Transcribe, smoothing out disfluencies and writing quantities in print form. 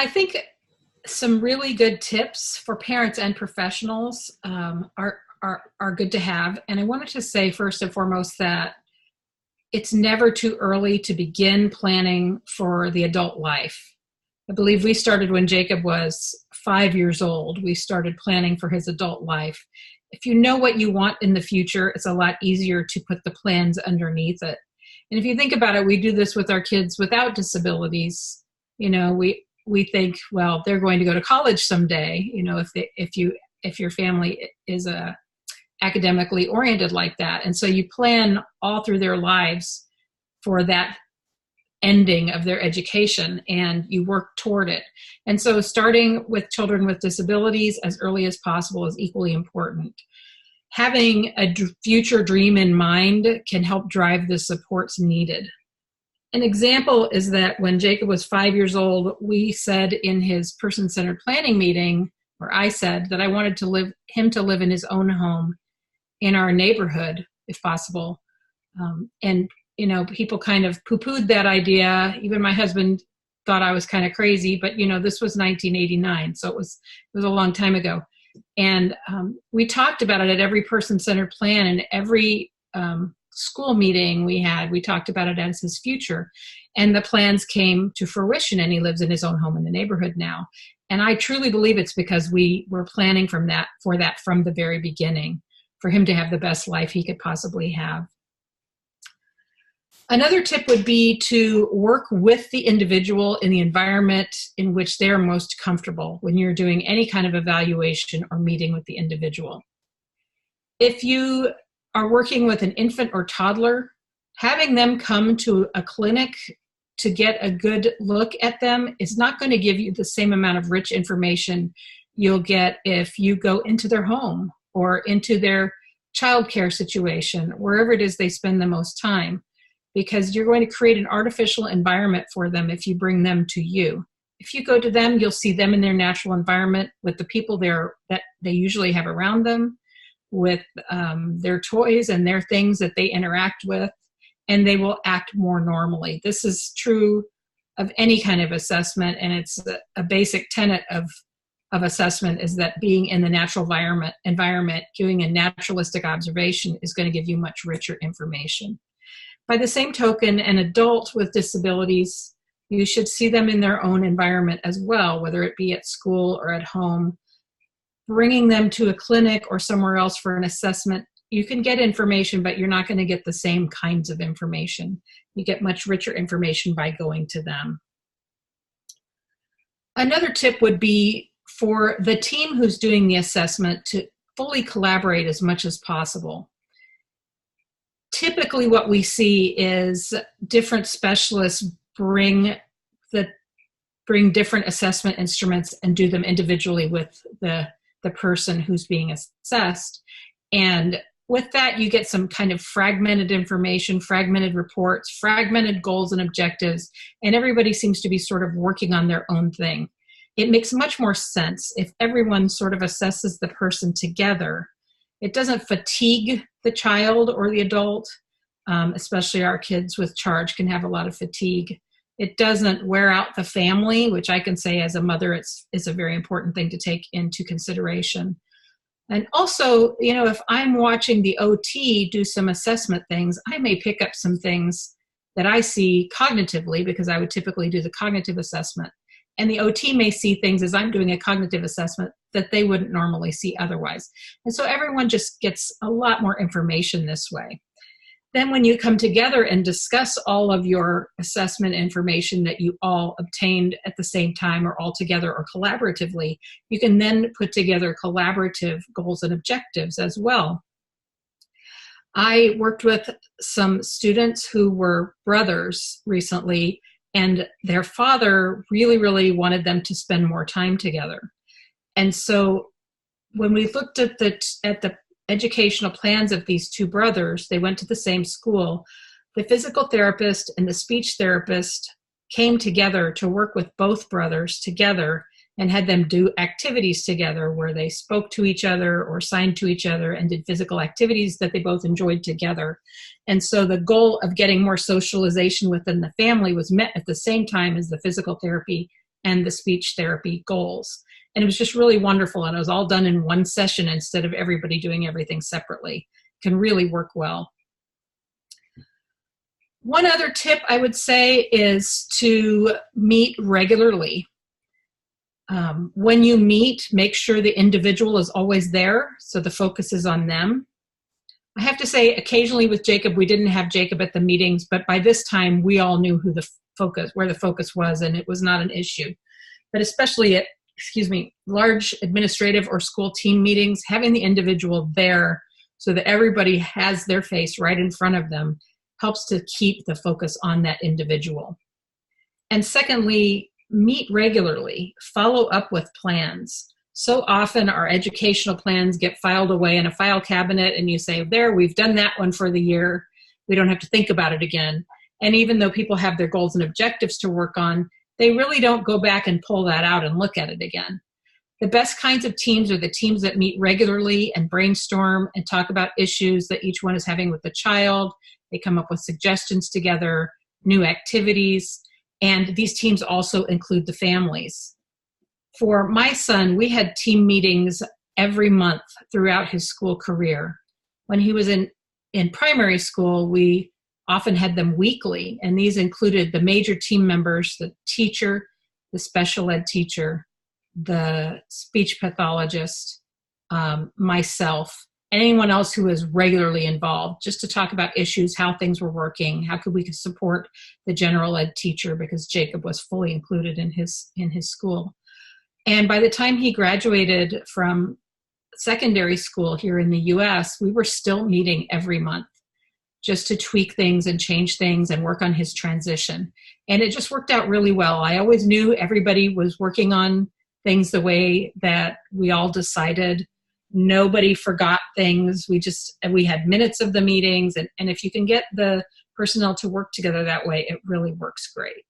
I think some really good tips for parents and professionals are good to have. And I wanted to say first and foremost that it's never too early to begin planning for the adult life. I believe we started when Jacob was 5 years old. We started planning for his adult life. If you know what you want in the future, it's a lot easier to put the plans underneath it. And if you think about it, we do this with our kids without disabilities. You know, we think, well, they're going to go to college someday. You know, if your family is academically oriented like that, and so you plan all through their lives for that ending of their education, and you work toward it. And so starting with children with disabilities as early as possible is equally important. Having a future dream in mind can help drive the supports needed. An example is that when Jacob was 5 years old, we said in his person-centered planning meeting, or I said that I wanted him to live in his own home in our neighborhood, if possible. And you know, people kind of poo-pooed that idea. Even my husband thought I was kind of crazy, but you know, this was 1989, so it was a long time ago. And we talked about it at every person-centered plan and every school meeting we talked about it as his future. And the plans came to fruition, and he lives in his own home in the neighborhood now. And I truly believe it's because we were planning for that from the very beginning, for him to have the best life he could possibly have. Another tip would be to work with the individual in the environment in which they're most comfortable when you're doing any kind of evaluation or meeting with the individual. If you are working with an infant or toddler, having them come to a clinic to get a good look at them is not going to give you the same amount of rich information you'll get if you go into their home or into their childcare situation, wherever it is they spend the most time, because you're going to create an artificial environment for them if you bring them to you. If you go to them, you'll see them in their natural environment with the people there that they usually have around them, with their toys and their things that they interact with, and they will act more normally. This is true of any kind of assessment, and it's a basic tenet of assessment is that being in the natural environment, doing a naturalistic observation is going to give you much richer information. By the same token, an adult with disabilities, you should see them in their own environment as well, whether it be at school or at home. Bringing them to a clinic or somewhere else for an assessment, you can get information, but you're not going to get the same kinds of information. You get much richer information by going to them. Another tip would be for the team who's doing the assessment to fully collaborate as much as possible. Typically what we see is different specialists bring different assessment instruments and do them individually with the person who's being assessed. And with that, you get some kind of fragmented information, fragmented reports, fragmented goals and objectives, and everybody seems to be sort of working on their own thing. It makes much more sense if everyone sort of assesses the person together. It doesn't fatigue the child or the adult, especially our kids with charge can have a lot of fatigue. It doesn't wear out the family, which I can say as a mother, it's a very important thing to take into consideration. And also, you know, if I'm watching the OT do some assessment things, I may pick up some things that I see cognitively because I would typically do the cognitive assessment. And the OT may see things as I'm doing a cognitive assessment that they wouldn't normally see otherwise. And so everyone just gets a lot more information this way. Then when you come together and discuss all of your assessment information that you all obtained at the same time or all together or collaboratively, you can then put together collaborative goals and objectives as well. I worked with some students who were brothers recently, and their father really, really wanted them to spend more time together. And so when we looked at the educational plans of these two brothers, they went to the same school. The physical therapist and the speech therapist came together to work with both brothers together and had them do activities together where they spoke to each other or signed to each other and did physical activities that they both enjoyed together. And so the goal of getting more socialization within the family was met at the same time as the physical therapy and the speech therapy goals. And it was just really wonderful. And it was all done in one session instead of everybody doing everything separately. It can really work well. One other tip I would say is to meet regularly. When you meet, make sure the individual is always there, so the focus is on them. I have to say, occasionally with Jacob, we didn't have Jacob at the meetings, but by this time, we all knew where the focus was, and it was not an issue. But especially at, large administrative or school team meetings, having the individual there so that everybody has their face right in front of them helps to keep the focus on that individual. And secondly, meet regularly, follow up with plans. So often our educational plans get filed away in a file cabinet and you say, there, we've done that one for the year. We don't have to think about it again. And even though people have their goals and objectives to work on, they really don't go back and pull that out and look at it again. The best kinds of teams are the teams that meet regularly and brainstorm and talk about issues that each one is having with the child. They come up with suggestions together, new activities, and these teams also include the families. For my son, we had team meetings every month throughout his school career. When he was in primary school, we often had them weekly, and these included the major team members, the teacher, the special ed teacher, the speech pathologist, myself, anyone else who was regularly involved, just to talk about issues, how things were working, how could we support the general ed teacher, because Jacob was fully included in his school. And by the time he graduated from secondary school here in the US, we were still meeting every month just to tweak things and change things and work on his transition. And it just worked out really well. I always knew everybody was working on things the way that we all decided. Nobody forgot things. We had minutes of the meetings. And if you can get the personnel to work together that way, it really works great.